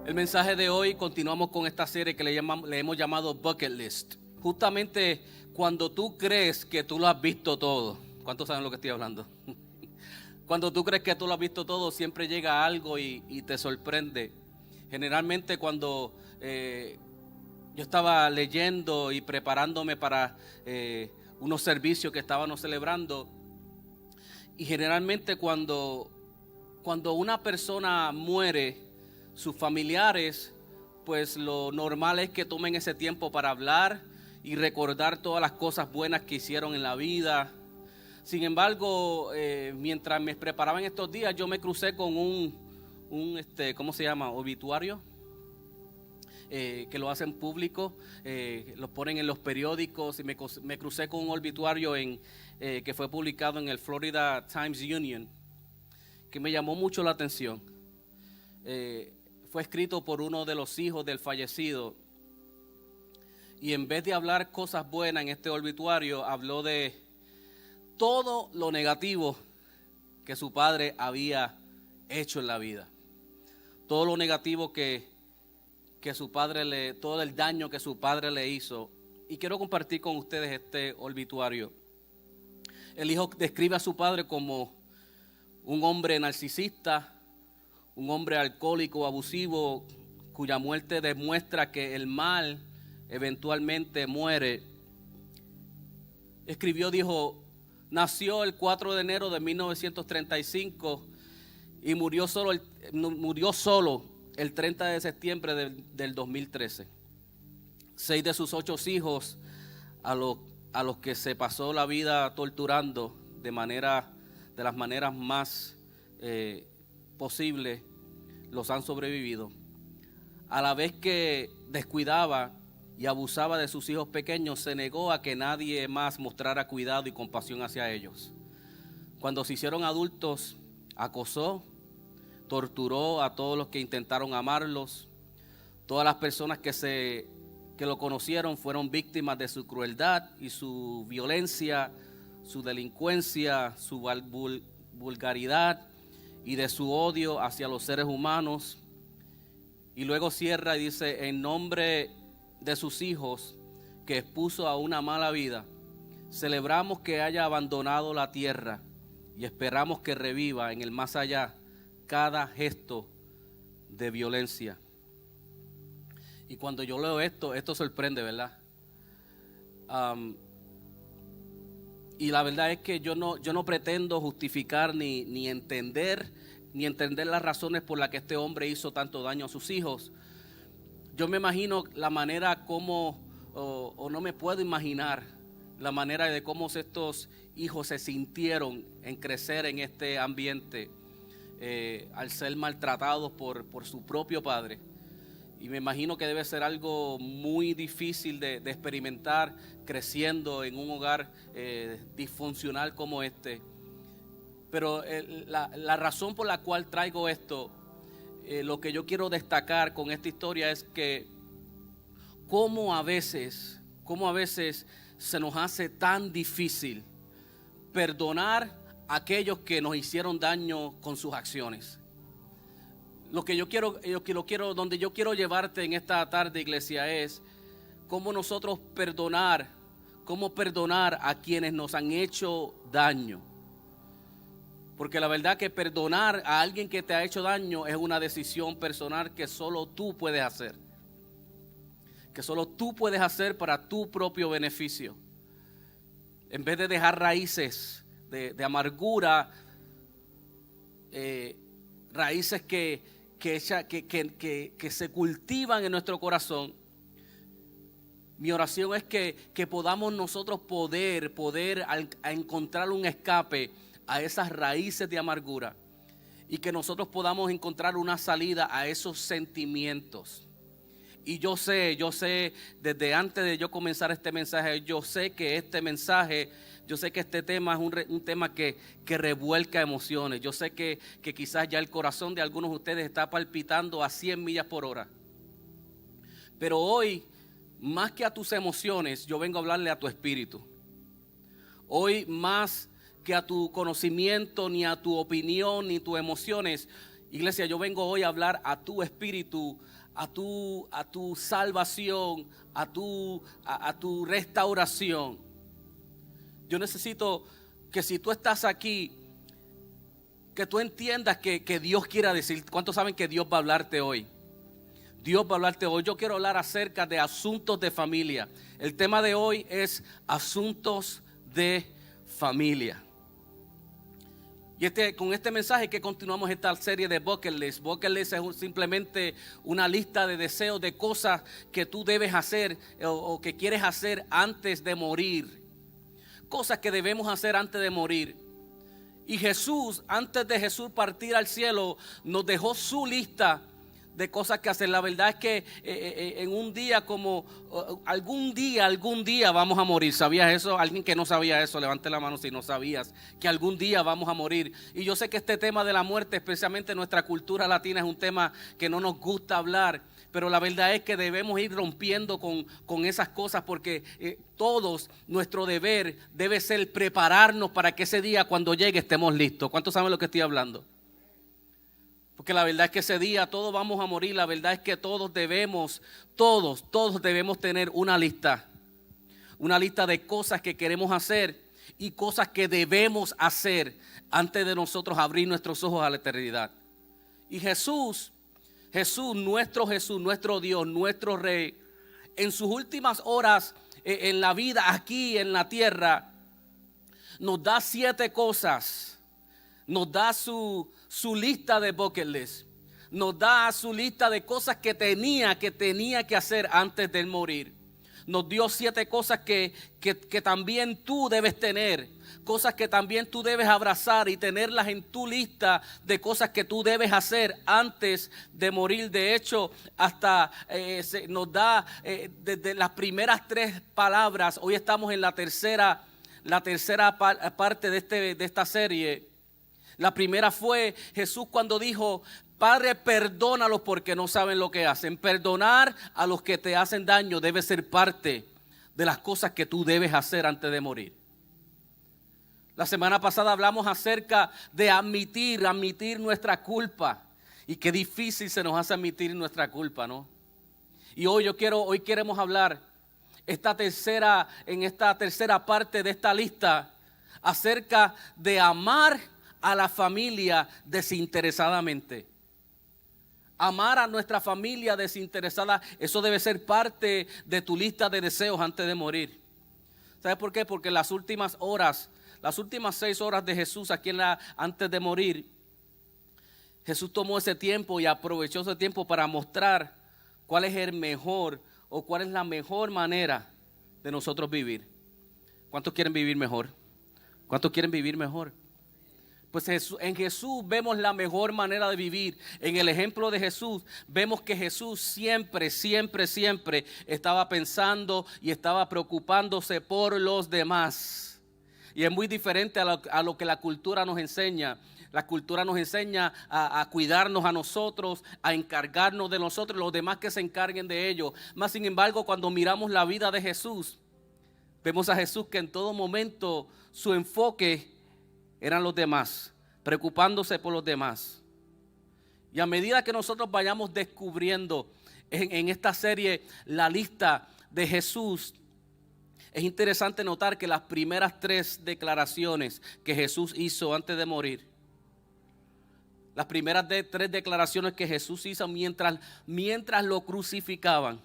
El mensaje de hoy continuamos con esta serie que le hemos llamado Bucket List. Justamente cuando tú crees que tú lo has visto todo. ¿Cuántos saben lo que estoy hablando? Cuando tú crees que tú lo has visto todo, siempre llega algo y te sorprende. Generalmente cuando yo estaba leyendo y preparándome para unos servicios que estábamos celebrando, y generalmente cuando una persona muere, sus familiares, pues lo normal es que tomen ese tiempo para hablar y recordar todas las cosas buenas que hicieron en la vida. Sin embargo, mientras me preparaba en estos días, yo me crucé con ¿cómo se llama? Obituario, que lo hacen público, lo ponen en los periódicos, y me crucé con un obituario que fue publicado en el Florida Times Union, que me llamó mucho la atención. Fue escrito por uno de los hijos del fallecido, y en vez de hablar cosas buenas en este obituario, habló de todo lo negativo que su padre había hecho en la vida, todo lo negativo que su padre todo el daño que su padre le hizo. Y quiero compartir con ustedes este obituario. El hijo describe a su padre como un hombre narcisista, un hombre alcohólico, abusivo, cuya muerte demuestra que el mal eventualmente muere. Dijo, nació el 4 de enero de 1935 y murió solo el 30 de septiembre del 2013. 6 de sus 8 hijos, a los que se pasó la vida torturando de las maneras más posibles, los han sobrevivido. A la vez que descuidaba y abusaba de sus hijos pequeños, se negó a que nadie más mostrara cuidado y compasión hacia ellos. Cuando se hicieron adultos, acosó, torturó a todos los que intentaron amarlos. Todas las personas que lo conocieron fueron víctimas de su crueldad y su violencia, su delincuencia, su vulgaridad y de su odio hacia los seres humanos. Y luego cierra y dice, en nombre de sus hijos que expuso a una mala vida, celebramos que haya abandonado la tierra y esperamos que reviva en el más allá cada gesto de violencia. Y cuando yo leo esto sorprende, ¿verdad? Y la verdad es que yo no pretendo justificar ni entender las razones por las que este hombre hizo tanto daño a sus hijos. Yo me imagino la manera como, o no me puedo imaginar la manera de cómo estos hijos se sintieron en crecer en este ambiente, al ser maltratados por su propio padre. Y me imagino que debe ser algo muy difícil de experimentar creciendo en un hogar disfuncional como este. Pero la razón por la cual traigo esto, lo que yo quiero destacar con esta historia es que cómo a veces se nos hace tan difícil perdonar a aquellos que nos hicieron daño con sus acciones. Donde yo quiero llevarte en esta tarde, iglesia, es cómo nosotros perdonar a quienes nos han hecho daño. Porque la verdad que perdonar a alguien que te ha hecho daño es una decisión personal que solo tú puedes hacer. Que solo tú puedes hacer para tu propio beneficio. En vez de dejar raíces de amargura, raíces que se cultivan en nuestro corazón, mi oración es que podamos nosotros poder a encontrar un escape a esas raíces de amargura, y que nosotros podamos encontrar una salida a esos sentimientos. Y yo sé, desde antes de yo comenzar este mensaje, yo sé que este tema es un tema que revuelca emociones. Yo sé que quizás ya el corazón de algunos de ustedes está palpitando a 100 millas por hora. Pero hoy, más que a tus emociones, yo vengo a hablarle a tu espíritu. Hoy, más que a tu conocimiento, ni a tu opinión, ni tus emociones, Iglesia, yo vengo hoy a hablar a tu espíritu, a tu salvación, a tu restauración. Yo necesito que si tú estás aquí, que tú entiendas que Dios quiere decir. ¿Cuántos saben que Dios va a hablarte hoy? Dios va a hablarte hoy. Yo quiero hablar acerca de asuntos de familia. El tema de hoy es asuntos de familia. Y con este mensaje que continuamos esta serie de Bucket List. Bucket List es simplemente una lista de deseos, de cosas que tú debes hacer o que quieres hacer antes de morir. Cosas que debemos hacer antes de morir. Y Jesús, antes de Jesús partir al cielo, nos dejó su lista de cosas que hacer. La verdad es que en un día como algún día vamos a morir. ¿Sabías eso? Alguien que no sabía eso, levante la mano si no sabías que algún día vamos a morir. Y yo sé que este tema de la muerte, especialmente en nuestra cultura latina, es un tema que no nos gusta hablar. Pero la verdad es que debemos ir rompiendo con esas cosas, porque todos, nuestro deber debe ser prepararnos para que ese día cuando llegue estemos listos. ¿Cuántos saben lo que estoy hablando? Porque la verdad es que ese día todos vamos a morir. La verdad es que todos debemos tener una lista de cosas que queremos hacer y cosas que debemos hacer antes de nosotros abrir nuestros ojos a la eternidad. Y Jesús, nuestro Dios, nuestro Rey, en sus últimas horas en la vida aquí en la tierra, nos da 7 cosas. Nos da su lista de bucket list. Nos da su lista de cosas que tenía que hacer antes de morir. Nos dio 7 cosas que también tú debes tener. Cosas que también tú debes abrazar y tenerlas en tu lista de cosas que tú debes hacer antes de morir. De hecho, hasta nos da desde las primeras 3 palabras. Hoy estamos en la tercera parte de esta serie. La primera fue Jesús cuando dijo: Padre, perdónalos porque no saben lo que hacen. Perdonar a los que te hacen daño debe ser parte de las cosas que tú debes hacer antes de morir. La semana pasada hablamos acerca de admitir nuestra culpa. Y qué difícil se nos hace admitir nuestra culpa, ¿no? Y hoy queremos hablar en esta tercera parte de esta lista acerca de amar a la familia desinteresadamente. Amar a nuestra familia desinteresada, eso debe ser parte de tu lista de deseos antes de morir. ¿Sabes por qué? Porque las últimas 6 horas de Jesús antes de morir, Jesús tomó ese tiempo y aprovechó ese tiempo para mostrar cuál es el mejor o cuál es la mejor manera de nosotros vivir. ¿Cuántos quieren vivir mejor? ¿Cuántos quieren vivir mejor? Pues en Jesús vemos la mejor manera de vivir. En el ejemplo de Jesús vemos que Jesús siempre estaba pensando y estaba preocupándose por los demás. Y es muy diferente a lo que la cultura nos enseña. La cultura nos enseña a cuidarnos a nosotros, a encargarnos de nosotros, los demás que se encarguen de ellos. Más sin embargo, cuando miramos la vida de Jesús, vemos a Jesús que en todo momento su enfoque eran los demás, preocupándose por los demás. Y a medida que nosotros vayamos descubriendo en esta serie la lista de Jesús, es interesante notar que las primeras 3 declaraciones que Jesús hizo antes de morir, las primeras 3 declaraciones que Jesús hizo mientras lo crucificaban,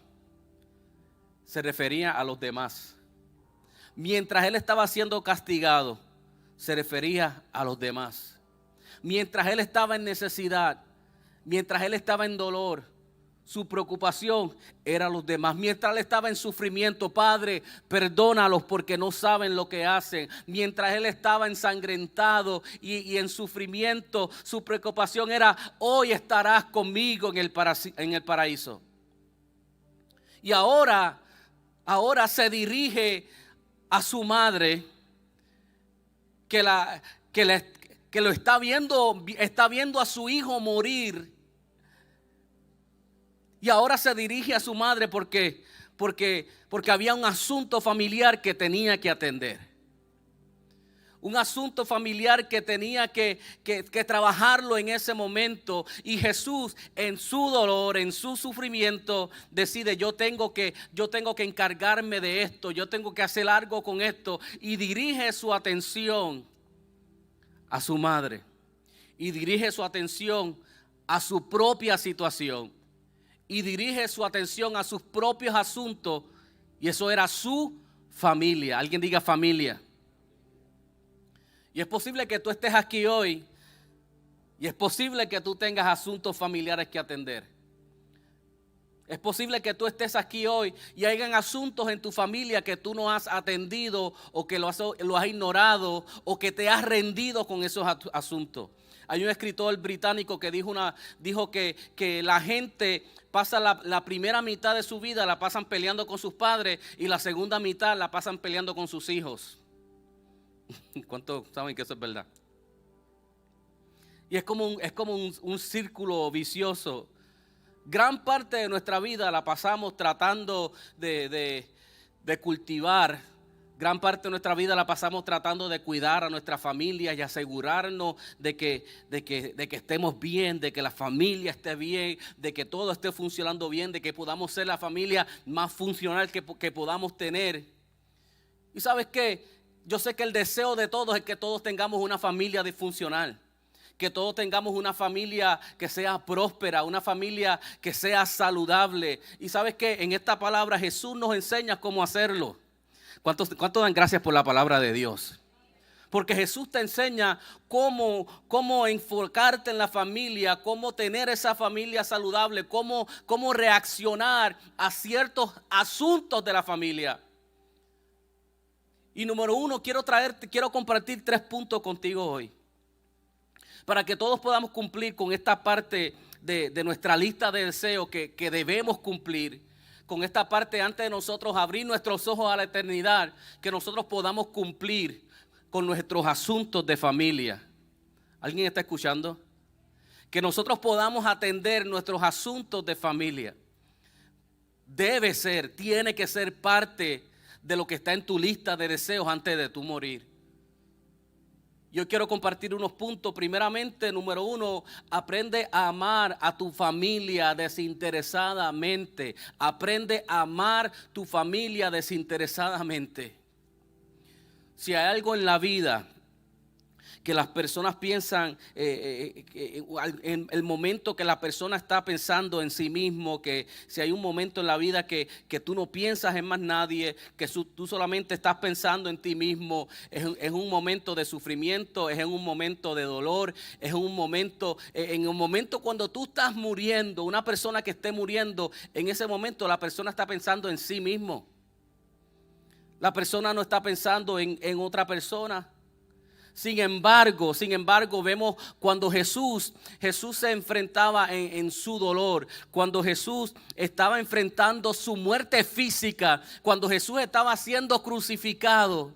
se refería a los demás. Mientras él estaba siendo castigado, se refería a los demás. Mientras él estaba en necesidad, mientras él estaba en dolor, su preocupación era los demás. Mientras él estaba en sufrimiento: Padre, perdónalos porque no saben lo que hacen. Mientras él estaba ensangrentado y en sufrimiento, su preocupación era: hoy estarás conmigo en el paraíso. Y ahora se dirige a su madre, que lo está viendo a su hijo morir. Y ahora se dirige a su madre porque había un asunto familiar que tenía que atender. Un asunto familiar que tenía que trabajarlo en ese momento. Y Jesús, en su dolor, en su sufrimiento, decide: yo tengo que encargarme de esto, yo tengo que hacer algo con esto. Y dirige su atención a su madre. Y dirige su atención a su propia situación. Y dirige su atención a sus propios asuntos. Y eso era su familia. Alguien diga familia. Y es posible que tú estés aquí hoy y es posible que tú tengas asuntos familiares que atender. Es posible que tú estés aquí hoy y hayan asuntos en tu familia que tú no has atendido o que lo has ignorado o que te has rendido con esos asuntos. Hay un escritor británico que dijo que la gente pasa la primera mitad de su vida la pasan peleando con sus padres y la segunda mitad la pasan peleando con sus hijos. ¿Cuántos saben que eso es verdad? Y es como un círculo vicioso. Gran parte de nuestra vida la pasamos tratando de cultivar. Gran parte de nuestra vida la pasamos tratando de cuidar a nuestra familia y asegurarnos de que estemos bien, de que la familia esté bien, de que todo esté funcionando bien, de que podamos ser la familia más funcional que podamos tener. ¿Y sabes qué? Yo sé que el deseo de todos es que todos tengamos una familia disfuncional, que todos tengamos una familia que sea próspera, una familia que sea saludable. Y sabes que en esta palabra Jesús nos enseña cómo hacerlo. ¿Cuántos dan gracias por la palabra de Dios? Porque Jesús te enseña cómo enfocarte en la familia, cómo tener esa familia saludable, cómo reaccionar a ciertos asuntos de la familia. Y número uno, quiero compartir 3 puntos contigo hoy. Para que todos podamos cumplir con esta parte de nuestra lista de deseos que debemos cumplir. Con esta parte antes de nosotros abrir nuestros ojos a la eternidad. Que nosotros podamos cumplir con nuestros asuntos de familia. ¿Alguien está escuchando? Que nosotros podamos atender nuestros asuntos de familia. Tiene que ser parte de lo que está en tu lista de deseos antes de tú morir. Yo quiero compartir unos puntos. Primeramente, número 1, aprende a amar a tu familia desinteresadamente. Aprende a amar tu familia desinteresadamente. Si hay algo en la vida que las personas piensan, en el momento que la persona está pensando en sí mismo, que si hay un momento en la vida que tú no piensas en más nadie, que tú solamente estás pensando en ti mismo, es un momento de sufrimiento, es en un momento de dolor, es en un momento cuando tú estás muriendo, una persona que esté muriendo, en ese momento la persona está pensando en sí mismo. La persona no está pensando en otra persona. Sin embargo, vemos cuando Jesús se enfrentaba en su dolor, cuando Jesús estaba enfrentando su muerte física, cuando Jesús estaba siendo crucificado,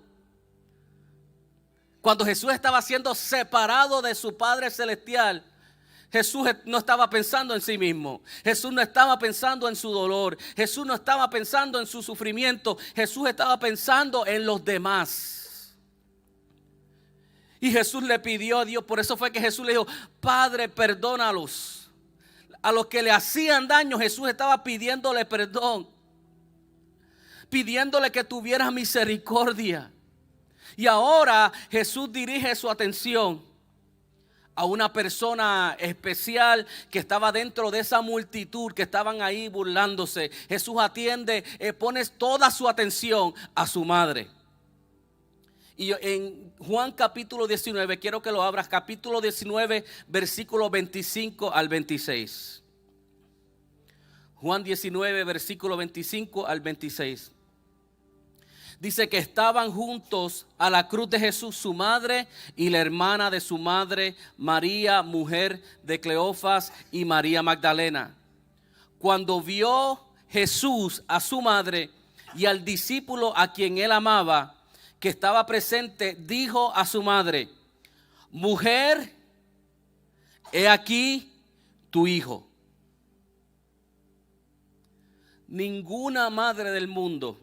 cuando Jesús estaba siendo separado de su Padre Celestial, Jesús no estaba pensando en sí mismo. Jesús no estaba pensando en su dolor. Jesús no estaba pensando en su sufrimiento. Jesús estaba pensando en los demás. Y Jesús le pidió a Dios, por eso fue que Jesús le dijo: Padre, perdónalos. A los que le hacían daño, Jesús estaba pidiéndole perdón, pidiéndole que tuviera misericordia. Y ahora Jesús dirige su atención a una persona especial que estaba dentro de esa multitud que estaban ahí burlándose. Jesús pone toda su atención a su madre. Y en Juan capítulo 19, quiero que lo abras, capítulo 19, versículo 25 al 26. Juan 19, versículo 25 al 26. Dice que estaban juntos a la cruz de Jesús su madre y la hermana de su madre, María, mujer de Cleofas, y María Magdalena. Cuando vio Jesús a su madre y al discípulo a quien él amaba, que estaba presente, dijo a su madre: Mujer, he aquí tu hijo. Ninguna madre del mundo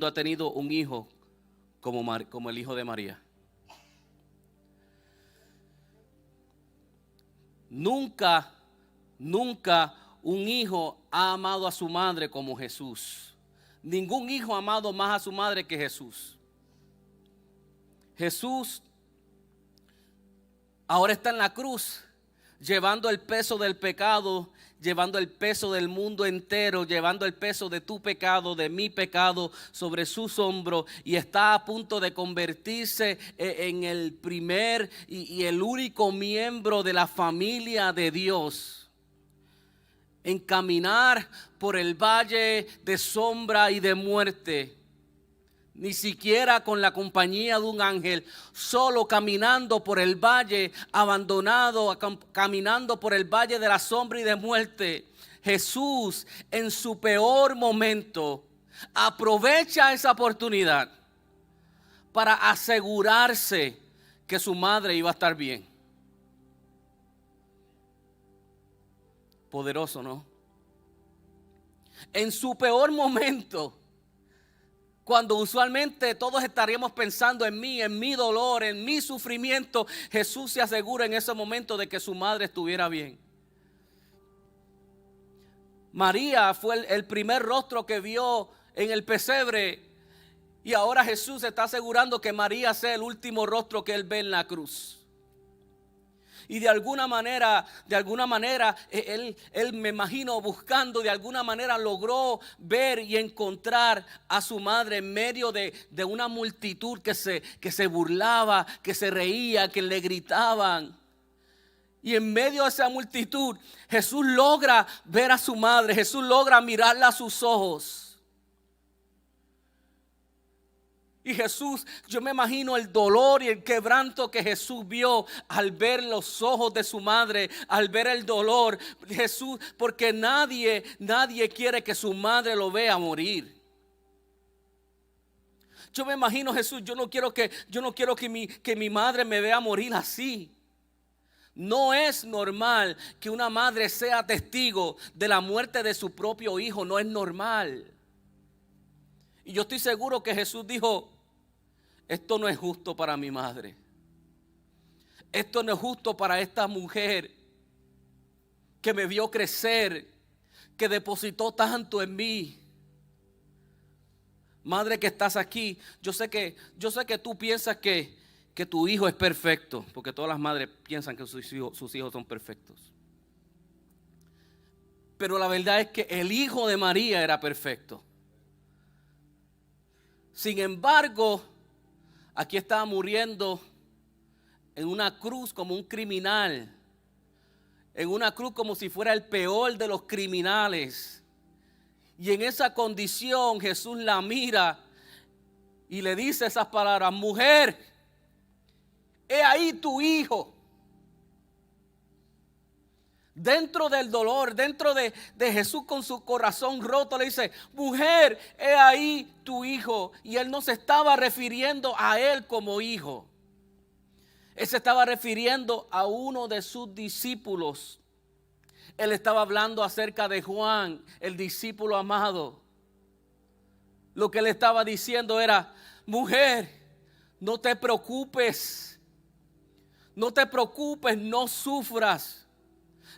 ha tenido un hijo como el hijo de María. Nunca un hijo ha amado a su madre como Jesús. Ningún hijo ha amado más a su madre que Jesús. Jesús ahora está en la cruz, llevando el peso del pecado, llevando el peso del mundo entero, llevando el peso de tu pecado, de mi pecado sobre sus hombros, y está a punto de convertirse en el primer y el único miembro de la familia de Dios, en caminar por el valle de sombra y de muerte. Ni siquiera con la compañía de un ángel, solo caminando por el valle, abandonado, caminando por el valle de la sombra y de muerte. Jesús, en su peor momento, aprovecha esa oportunidad para asegurarse que su madre iba a estar bien. Poderoso, ¿no? En su peor momento, cuando usualmente todos estaríamos pensando en mí, en mi dolor, en mi sufrimiento, Jesús se asegura en ese momento de que su madre estuviera bien. María fue el primer rostro que vio en el pesebre, y ahora Jesús está asegurando que María sea el último rostro que él ve en la cruz. Y de alguna manera, él me imagino buscando, de alguna manera logró ver y encontrar a su madre en medio de una multitud que se burlaba, que se reía, que le gritaban. Y en medio de esa multitud, Jesús logra ver a su madre, Jesús logra mirarla a sus ojos. Y Jesús, yo me imagino el dolor y el quebranto que Jesús vio al ver los ojos de su madre, al ver el dolor. Jesús, porque nadie quiere que su madre lo vea morir. Yo me imagino, Jesús, yo no quiero que mi madre me vea morir así. No es normal que una madre sea testigo de la muerte de su propio hijo, no es normal. Y yo estoy seguro que Jesús dijo: esto no es justo para mi madre. Esto no es justo para esta mujer que me vio crecer, que depositó tanto en mí. Madre que estás aquí, yo sé que tú piensas que tu hijo es perfecto, porque todas las madres piensan que sus hijos son perfectos. Pero la verdad es que el hijo de María era perfecto. Sin embargo, aquí estaba muriendo en una cruz como un criminal, en una cruz como si fuera el peor de los criminales. Y en esa condición Jesús la mira y le dice esas palabras: mujer, he ahí tu hijo. Dentro del dolor, dentro de Jesús con su corazón roto, le dice: mujer, he ahí tu hijo. Y él no se estaba refiriendo a él como hijo. Él se estaba refiriendo a uno de sus discípulos. Él estaba hablando acerca de Juan, el discípulo amado. Lo que él estaba diciendo era: mujer, no te preocupes. No te preocupes, no sufras.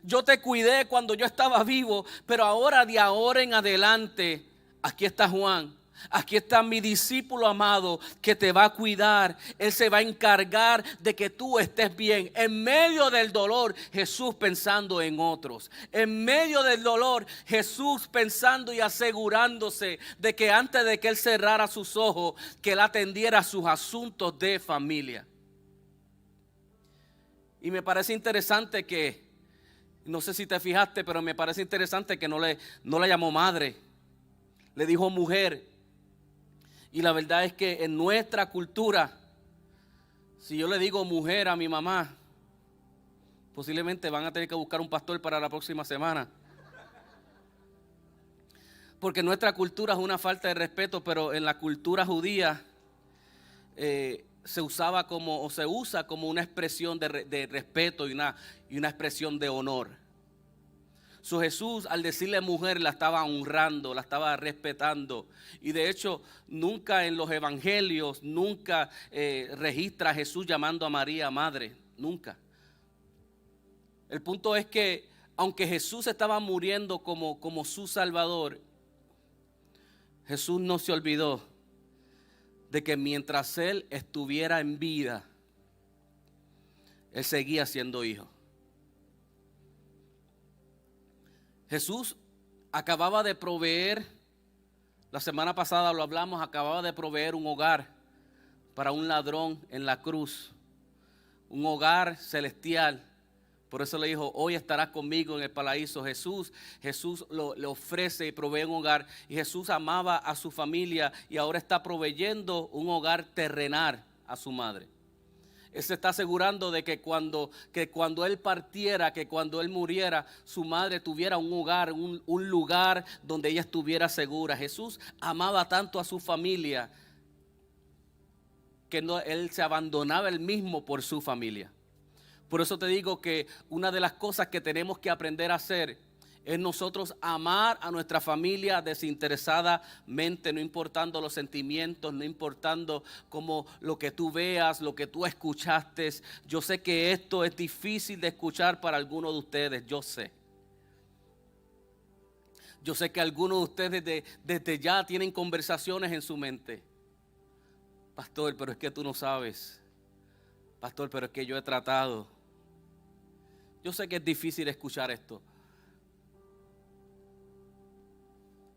Yo te cuidé cuando yo estaba vivo, pero ahora, de ahora en adelante, aquí está Juan, aquí está mi discípulo amado que te va a cuidar. Él se va a encargar de que tú estés bien. En medio del dolor, Jesús pensando en otros. En medio del dolor, Jesús pensando y asegurándose de que antes de que él cerrara sus ojos, que él atendiera sus asuntos de familia. Y me parece interesante que, no sé si te fijaste, pero me parece interesante que no la llamó madre, le dijo mujer. Y la verdad es que en nuestra cultura, si yo le digo mujer a mi mamá, posiblemente van a tener que buscar un pastor para la próxima semana. Porque nuestra cultura es una falta de respeto, pero en la cultura judía se usaba como, o se usa como una expresión de respeto y una expresión de honor. Jesús, al decirle mujer, la estaba honrando, la estaba respetando. Y de hecho, nunca en los evangelios, nunca registra a Jesús llamando a María madre, nunca. El punto es que, aunque Jesús estaba muriendo como su Salvador, Jesús no se olvidó de que mientras Él estuviera en vida, Él seguía siendo hijo. Jesús acababa de proveer, la semana pasada lo hablamos, acababa de proveer un hogar para un ladrón en la cruz, un hogar celestial. Por eso le dijo, hoy estarás conmigo en el paraíso. Jesús le ofrece y provee un hogar. Y Jesús amaba a su familia y ahora está proveyendo un hogar terrenal a su madre. Él se está asegurando de que cuando Él partiera, que cuando Él muriera, su madre tuviera un hogar, un lugar donde ella estuviera segura. Jesús amaba tanto a su familia que Él se abandonaba él mismo por su familia. Por eso te digo que una de las cosas que tenemos que aprender a hacer es nosotros amar a nuestra familia desinteresadamente, no importando los sentimientos, no importando como lo que tú veas, lo que tú escuchaste. Yo sé que esto es difícil de escuchar para algunos de ustedes, yo sé. Yo sé que algunos de ustedes desde ya tienen conversaciones en su mente. Pastor, pero es que tú no sabes. Pastor, pero es que yo he tratado. Yo sé que es difícil escuchar esto.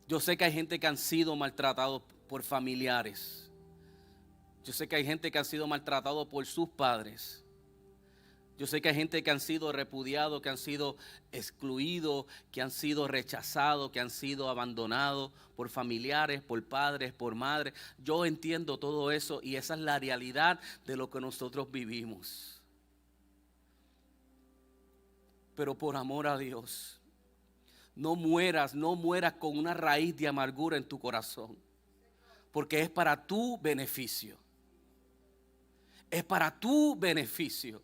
Yo sé que hay gente que han sido maltratados por familiares. Yo sé que hay gente que han sido maltratados por sus padres. Yo sé que hay gente que han sido repudiados, que han sido excluidos, que han sido rechazados, que han sido abandonados por familiares, por padres, por madres. Yo entiendo todo eso y esa es la realidad de lo que nosotros vivimos. Pero por amor a Dios, no mueras con una raíz de amargura en tu corazón, porque es para tu beneficio. Es para tu beneficio.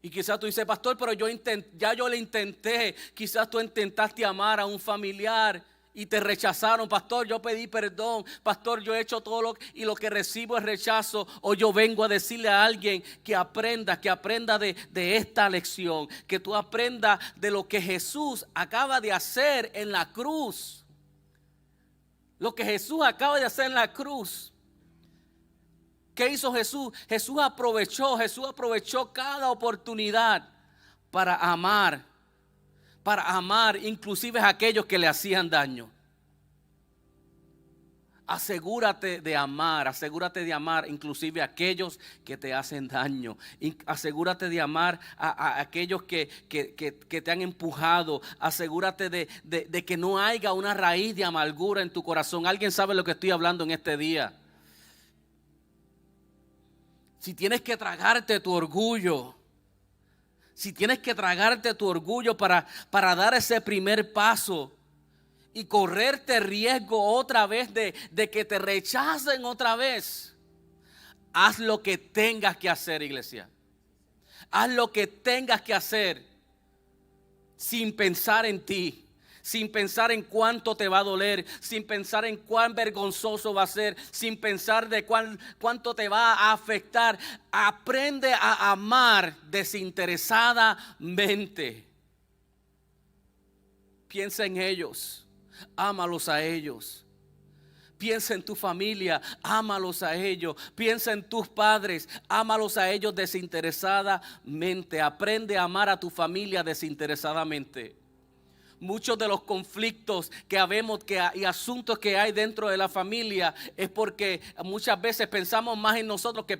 Y quizás tú dices, pastor, pero ya yo le intenté. Quizás tú intentaste amar a un familiar y te rechazaron. Pastor, yo pedí perdón. Pastor, yo he hecho todo y lo que recibo es rechazo. O yo vengo a decirle a alguien que aprenda de esta lección. Que tú aprendas de lo que Jesús acaba de hacer en la cruz. Lo que Jesús acaba de hacer en la cruz. ¿Qué hizo Jesús? Jesús aprovechó cada oportunidad para amar inclusive a aquellos que le hacían daño. Asegúrate de amar inclusive a aquellos que te hacen daño. Asegúrate de amar a aquellos que te han empujado. Asegúrate de que no haya una raíz de amargura en tu corazón. ¿Alguien sabe lo que estoy hablando en este día? Si tienes que tragarte tu orgullo, para dar ese primer paso y correrte riesgo otra vez de que te rechacen otra vez, haz lo que tengas que hacer, iglesia. Haz lo que tengas que hacer sin pensar en ti. Sin pensar en cuánto te va a doler, sin pensar en cuán vergonzoso va a ser, sin pensar de cuánto te va a afectar. Aprende a amar desinteresadamente. Piensa en ellos, ámalos a ellos. Piensa en tu familia, ámalos a ellos. Piensa en tus padres, ámalos a ellos desinteresadamente. Aprende a amar a tu familia desinteresadamente. Muchos de los conflictos que habemos y asuntos que hay dentro de la familia es porque muchas veces pensamos más en nosotros que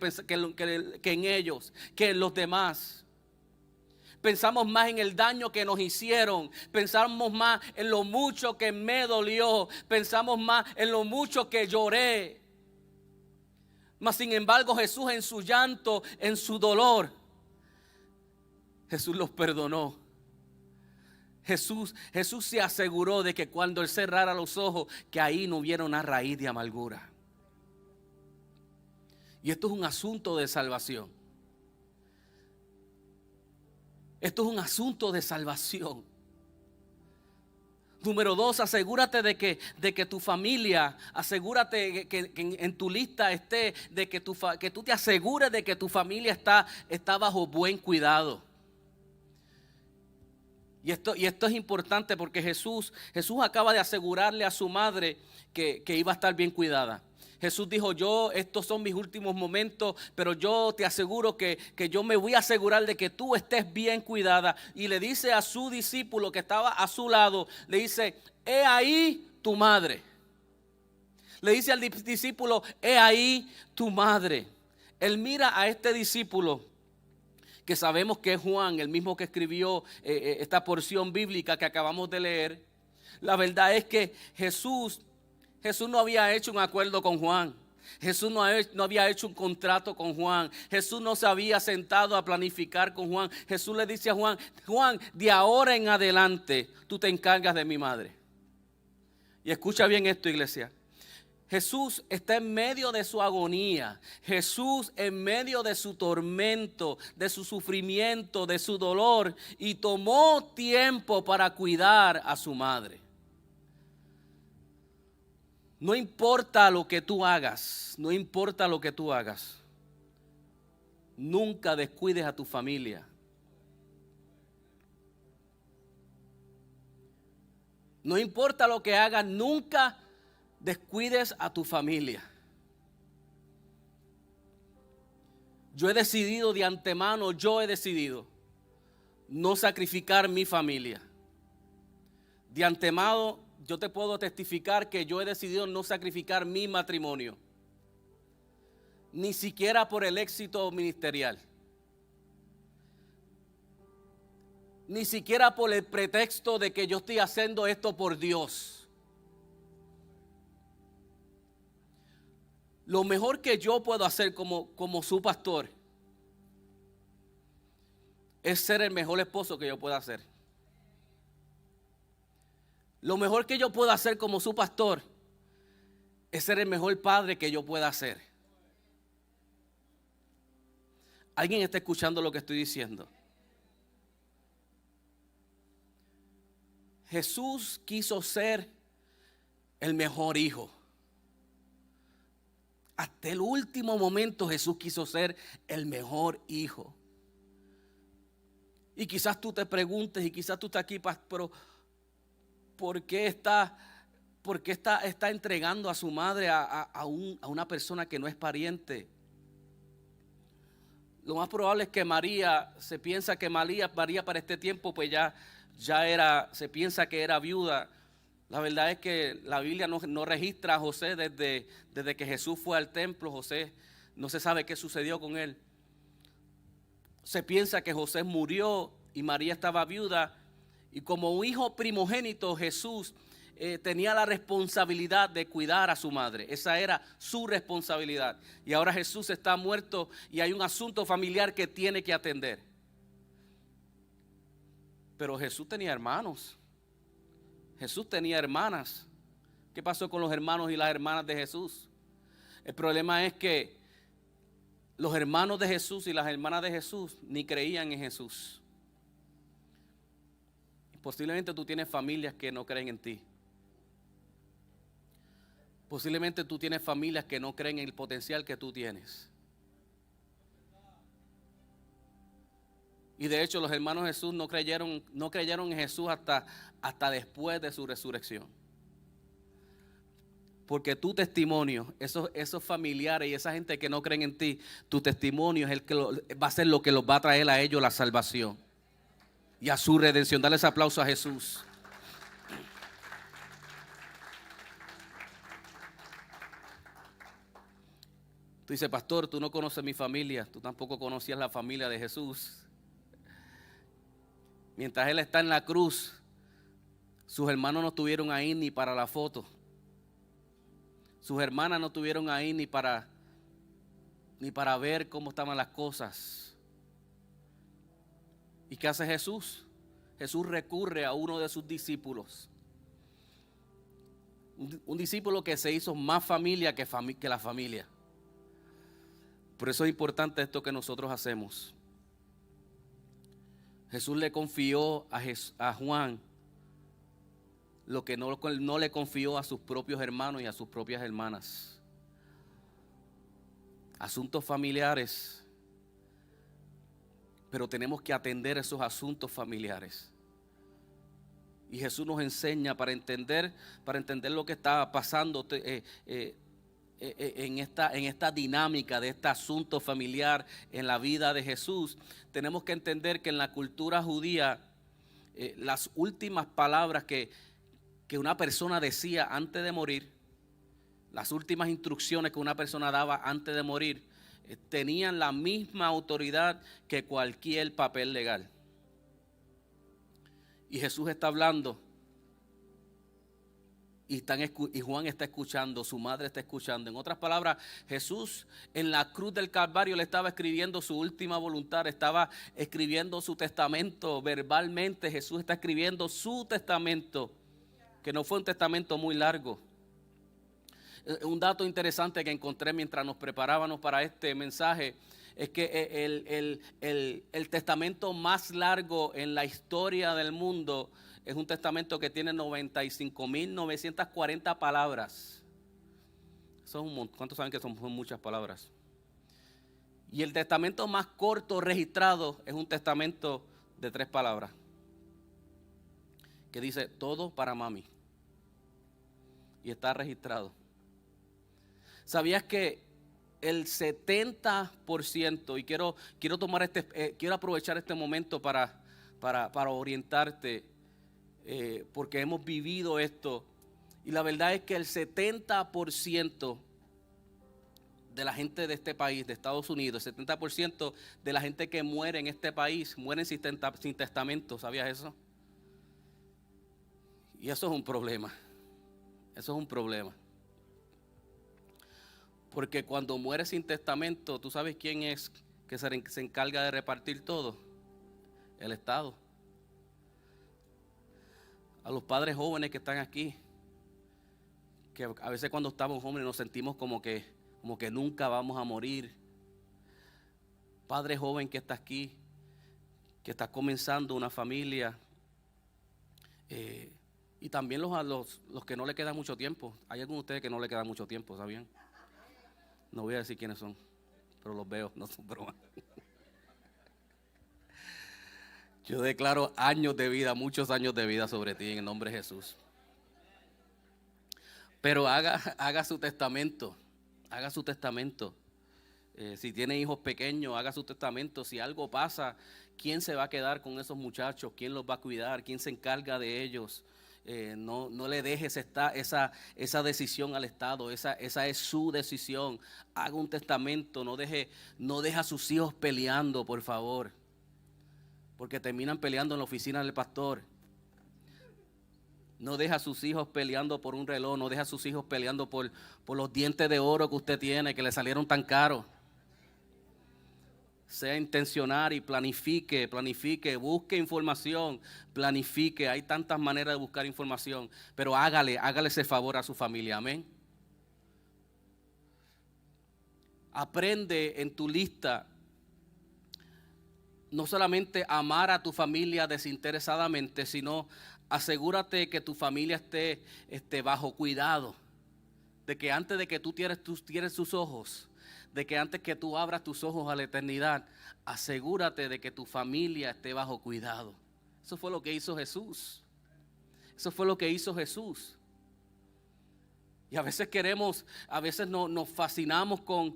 en ellos, que en los demás. Pensamos más en el daño que nos hicieron. Pensamos más en lo mucho que me dolió. Pensamos más en lo mucho que lloré. Mas sin embargo Jesús en su llanto, en su dolor, Jesús los perdonó. Jesús se aseguró de que cuando Él cerrara los ojos, que ahí no hubiera una raíz de amargura. Y esto es un asunto de salvación. Esto es un asunto de salvación. Número 2, asegúrate de que tu familia, asegúrate que en tu lista esté, de que tú te asegures de que tu familia está bajo buen cuidado. Y esto es importante porque Jesús acaba de asegurarle a su madre que iba a estar bien cuidada. Jesús dijo, estos son mis últimos momentos, pero yo te aseguro que yo me voy a asegurar de que tú estés bien cuidada. Y le dice a su discípulo que estaba a su lado, le dice, he ahí tu madre. Le dice al discípulo, he ahí tu madre. Él mira a este discípulo, que sabemos que es Juan, el mismo que escribió esta porción bíblica que acabamos de leer. La verdad es que Jesús no había hecho un acuerdo con Juan. Jesús no había hecho un contrato con Juan. Jesús no se había sentado a planificar con Juan. Jesús le dice a Juan, de ahora en adelante tú te encargas de mi madre. Y escucha bien esto, iglesia. Jesús está en medio de su agonía. Jesús en medio de su tormento, de su sufrimiento, de su dolor. Y tomó tiempo para cuidar a su madre. No importa lo que tú hagas, no importa lo que tú hagas. Nunca descuides a tu familia. No importa lo que hagas, nunca descuides a tu familia. Yo he decidido de antemano, no sacrificar mi familia. De antemano, yo te puedo testificar que yo he decidido no sacrificar mi matrimonio. Ni siquiera por el éxito ministerial. Ni siquiera por el pretexto de que yo estoy haciendo esto por Dios. Lo mejor que yo puedo hacer como su pastor es ser el mejor esposo que yo pueda hacer. Lo mejor que yo puedo hacer como su pastor es ser el mejor padre que yo pueda ser. ¿Alguien está escuchando lo que estoy diciendo? Jesús quiso ser el mejor hijo. Hasta el último momento Jesús quiso ser el mejor hijo. Y quizás tú te preguntes, y quizás tú estás aquí, pero ¿por qué está entregando a su madre a una persona que no es pariente? Lo más probable es que María, se piensa que María para este tiempo pues ya era, se piensa que era viuda. La verdad es que la Biblia no registra a José desde que Jesús fue al templo. José, no se sabe qué sucedió con él. Se piensa que José murió y María estaba viuda. Y como un hijo primogénito, Jesús tenía la responsabilidad de cuidar a su madre. Esa era su responsabilidad. Y ahora Jesús está muerto y hay un asunto familiar que tiene que atender. Pero Jesús tenía hermanos. Jesús tenía hermanas. ¿Qué pasó con los hermanos y las hermanas de Jesús? El problema es que los hermanos de Jesús y las hermanas de Jesús ni creían en Jesús. Posiblemente tú tienes familias que no creen en ti. Posiblemente tú tienes familias que no creen en el potencial que tú tienes. Y de hecho los hermanos de Jesús no creyeron en Jesús hasta después de su resurrección. Porque tu testimonio, esos familiares y esa gente que no creen en ti, tu testimonio es el que va a ser lo que los va a traer a ellos la salvación y a su redención. Dale ese aplauso a Jesús. Tú dices, pastor, tú no conoces mi familia, tú tampoco conocías la familia de Jesús. Mientras Él está en la cruz, sus hermanos no estuvieron ahí ni para la foto. Sus hermanas no estuvieron ahí ni para ver cómo estaban las cosas. ¿Y qué hace Jesús? Jesús recurre a uno de sus discípulos. Un discípulo que se hizo más familia que la familia. Por eso es importante esto que nosotros hacemos. Jesús le confió a Juan lo que no le confió a sus propios hermanos y a sus propias hermanas. Asuntos familiares, pero tenemos que atender esos asuntos familiares. Y Jesús nos enseña para entender lo que está pasando en esta dinámica de este asunto familiar en la vida de Jesús. Tenemos que entender que en la cultura judía, las últimas palabras que una persona decía antes de morir, las últimas instrucciones que una persona daba antes de morir, tenían la misma autoridad que cualquier papel legal. Y Jesús está hablando y Juan está escuchando, su madre está escuchando. En otras palabras, Jesús en la cruz del Calvario le estaba escribiendo su última voluntad, estaba escribiendo su testamento verbalmente. Jesús está escribiendo su testamento, que no fue un testamento muy largo. Un dato interesante que encontré mientras nos preparábamos para este mensaje es que el testamento más largo en la historia del mundo es un testamento que tiene 95.940 palabras. Eso es un montón. ¿Cuántos saben que son muchas palabras? Y el testamento más corto registrado es un testamento de 3 palabras, que dice todo para mami, y está registrado. ¿Sabías que el 70%, y quiero aprovechar este momento para orientarte, porque hemos vivido esto, y la verdad es que el 70% de la gente de este país, de Estados Unidos, el 70% de la gente que muere en este país, mueren sin testamento. ¿Sabías eso? Y eso es un problema. Eso es un problema. Porque cuando muere sin testamento, ¿tú sabes quién es que se encarga de repartir todo? El Estado. A los padres jóvenes que están aquí, que a veces cuando estamos jóvenes nos sentimos como que nunca vamos a morir. Padre joven que está aquí, que está comenzando una familia, y también los que no le queda mucho tiempo. Hay algunos de ustedes que no le queda mucho tiempo, ¿sabían? No voy a decir quiénes son, pero los veo, no son bromas. Yo declaro años de vida, muchos años de vida sobre ti en el nombre de Jesús. Pero haga su testamento, haga su testamento. Si tiene hijos pequeños, haga su testamento. Si algo pasa, ¿quién se va a quedar con esos muchachos? ¿Quién los va a cuidar? ¿Quién se encarga de ellos? No le dejes esa decisión al Estado. Esa es su decisión. Haga un testamento. No deje a sus hijos peleando, por favor, porque terminan peleando en la oficina del pastor. No deja a sus hijos peleando por un reloj. No deja a sus hijos peleando por los dientes de oro que usted tiene, que le salieron tan caros. Sea intencional y planifique, busque información, planifique. Hay tantas maneras de buscar información, pero hágale ese favor a su familia, amén. Aprende en tu lista no solamente amar a tu familia desinteresadamente, sino asegúrate que tu familia esté bajo cuidado, de que antes de que tú tienes tus ojos, de que antes que tú abras tus ojos a la eternidad, asegúrate de que tu familia esté bajo cuidado. Eso fue lo que hizo Jesús. Eso fue lo que hizo Jesús. Y a veces nos fascinamos con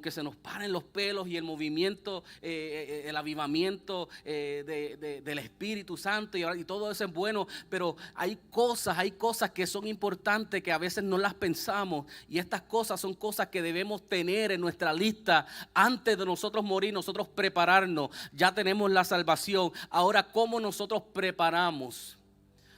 que se nos paren los pelos y el movimiento, el avivamiento del Espíritu Santo y todo eso es bueno, pero hay cosas que son importantes que a veces no las pensamos, y estas cosas son cosas que debemos tener en nuestra lista antes de nosotros morir, nosotros prepararnos. Ya tenemos la salvación, ahora ¿cómo nosotros preparamos?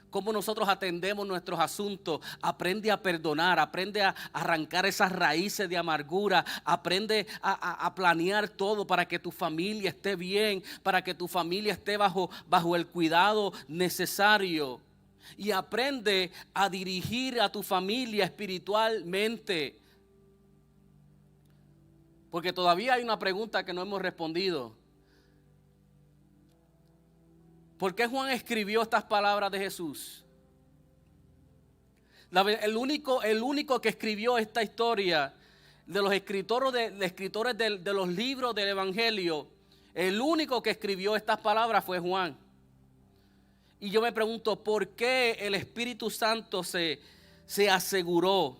Cómo nosotros atendemos nuestros asuntos. Aprende a perdonar, aprende a arrancar esas raíces de amargura, aprende a planear todo para que tu familia esté bien, para que tu familia esté bajo el cuidado necesario. Y aprende a dirigir a tu familia espiritualmente. Porque todavía hay una pregunta que no hemos respondido. ¿Por qué Juan escribió estas palabras de Jesús? El único que escribió esta historia de los escritores de los libros del Evangelio, el único que escribió estas palabras fue Juan. Y yo me pregunto, ¿por qué el Espíritu Santo se aseguró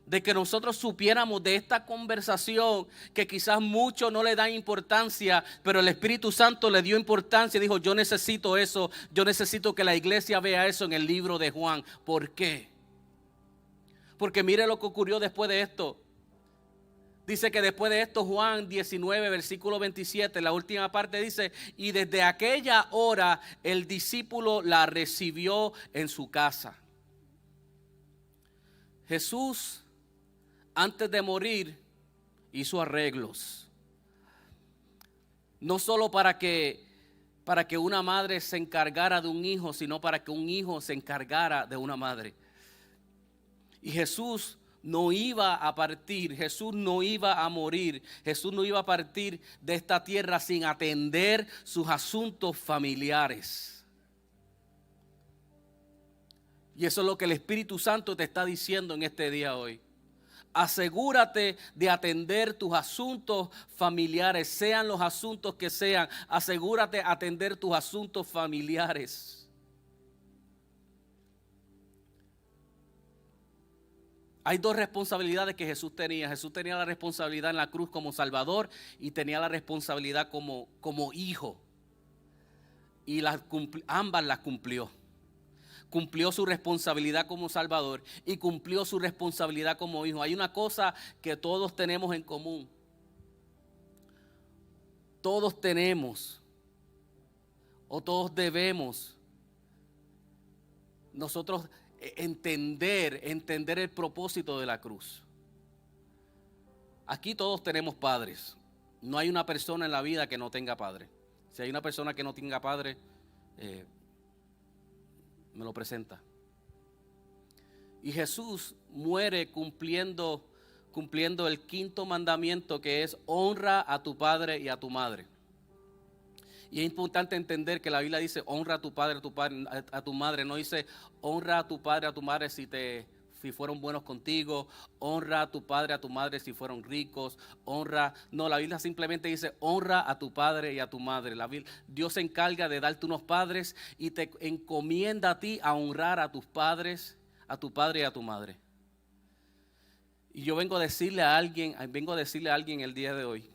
de que nosotros supiéramos de esta conversación que quizás muchos no le dan importancia, pero el Espíritu Santo le dio importancia y dijo, yo necesito eso, yo necesito que la iglesia vea eso en el libro de Juan? ¿Por qué? Porque mire lo que ocurrió después de esto. Dice que después de esto, Juan 19, versículo 27, la última parte dice, y desde aquella hora el discípulo la recibió en su casa. Jesús, antes de morir, hizo arreglos. No solo para que una madre se encargara de un hijo, sino para que un hijo se encargara de una madre. Y Jesús no iba a partir, Jesús no iba a morir, Jesús no iba a partir de esta tierra sin atender sus asuntos familiares. Y eso es lo que el Espíritu Santo te está diciendo en este día hoy. Asegúrate de atender tus asuntos familiares, sean los asuntos que sean, asegúrate de atender tus asuntos familiares. Hay dos responsabilidades que Jesús tenía. Jesús tenía la responsabilidad en la cruz como Salvador y tenía la responsabilidad como hijo. Y ambas las cumplió. Cumplió su responsabilidad como Salvador y cumplió su responsabilidad como hijo. Hay una cosa que todos tenemos en común. Todos tenemos o todos debemos nosotros entender el propósito de la cruz. Aquí todos tenemos padres. No hay una persona en la vida que no tenga padre. Si hay una persona que no tenga padre, me lo presenta. Y Jesús muere cumpliendo el quinto mandamiento, que es honra a tu padre y a tu madre. Y es importante entender que la Biblia dice honra a tu padre, a tu madre. No dice honra a tu padre, a tu madre si fueron buenos contigo. Honra a tu padre, a tu madre si fueron ricos. No, la Biblia simplemente dice honra a tu padre y a tu madre. Dios se encarga de darte unos padres y te encomienda a ti a honrar a tus padres, a tu padre y a tu madre. Y yo vengo a decirle a alguien el día de hoy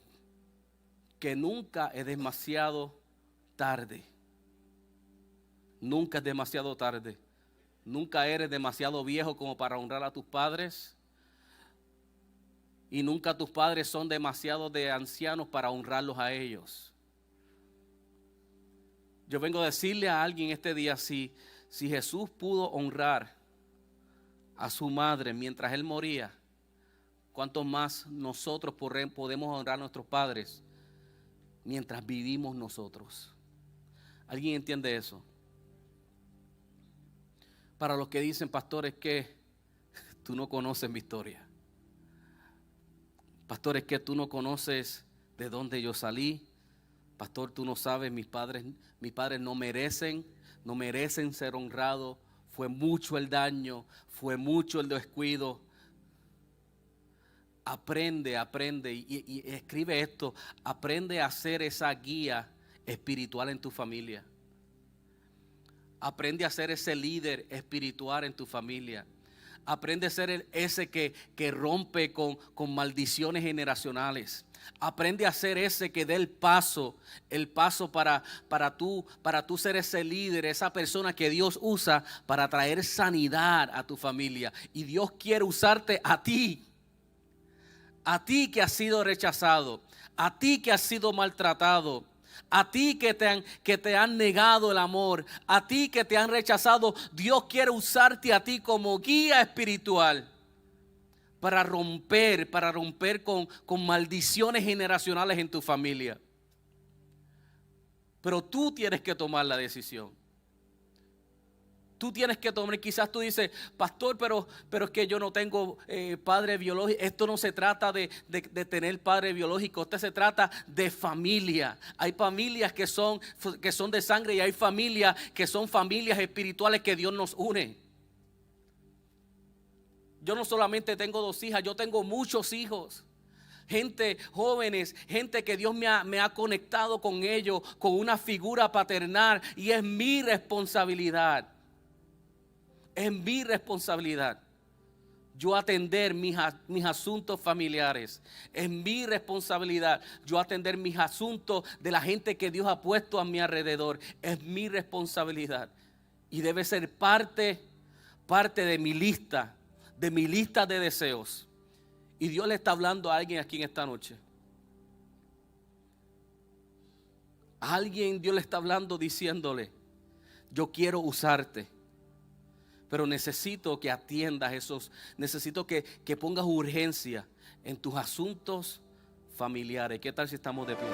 que nunca es demasiado tarde. Nunca es demasiado tarde. Nunca eres demasiado viejo como para honrar a tus padres. Y nunca tus padres son demasiado de ancianos para honrarlos a ellos. Yo vengo a decirle a alguien este día, si Jesús pudo honrar a su madre mientras él moría, ¿cuánto más nosotros podemos honrar a nuestros padres mientras vivimos nosotros? ¿Alguien entiende eso? Para los que dicen, pastor, es que tú no conoces mi historia. Pastor, es que tú no conoces de dónde yo salí. Pastor, tú no sabes, mis padres no merecen ser honrados. Fue mucho el daño, fue mucho el descuido. Aprende y escribe esto. Aprende a ser esa guía espiritual en tu familia. Aprende a ser ese líder espiritual en tu familia. Aprende a ser ese que rompe con maldiciones generacionales. Aprende a ser ese que dé el paso para tú ser ese líder, esa persona que Dios usa para traer sanidad a tu familia. Y Dios quiere usarte a ti que has sido rechazado, a ti que has sido maltratado, a ti que te han negado el amor, a ti que te han rechazado. Dios quiere usarte a ti como guía espiritual para romper con maldiciones generacionales en tu familia. Pero tú tienes que tomar la decisión. Tú tienes que tomar, quizás tú dices, pastor, pero es que yo no tengo padre biológico. Esto no se trata de tener padre biológico, esto se trata de familia. Hay familias que son de sangre y hay familias que son familias espirituales que Dios nos une. Yo no solamente tengo 2 hijas, yo tengo muchos hijos. Gente jóvenes, gente que Dios me ha conectado con ellos, con una figura paternal, y es mi responsabilidad. Es mi responsabilidad yo atender mis asuntos familiares. Es mi responsabilidad yo atender mis asuntos de la gente que Dios ha puesto a mi alrededor. Es mi responsabilidad. Y debe ser parte de mi lista de deseos. Y Dios le está hablando a alguien aquí en esta noche. A alguien Dios le está hablando diciéndole, yo quiero usarte. Pero necesito que atiendas esos, necesito que pongas urgencia en tus asuntos familiares. ¿Qué tal si estamos de pie?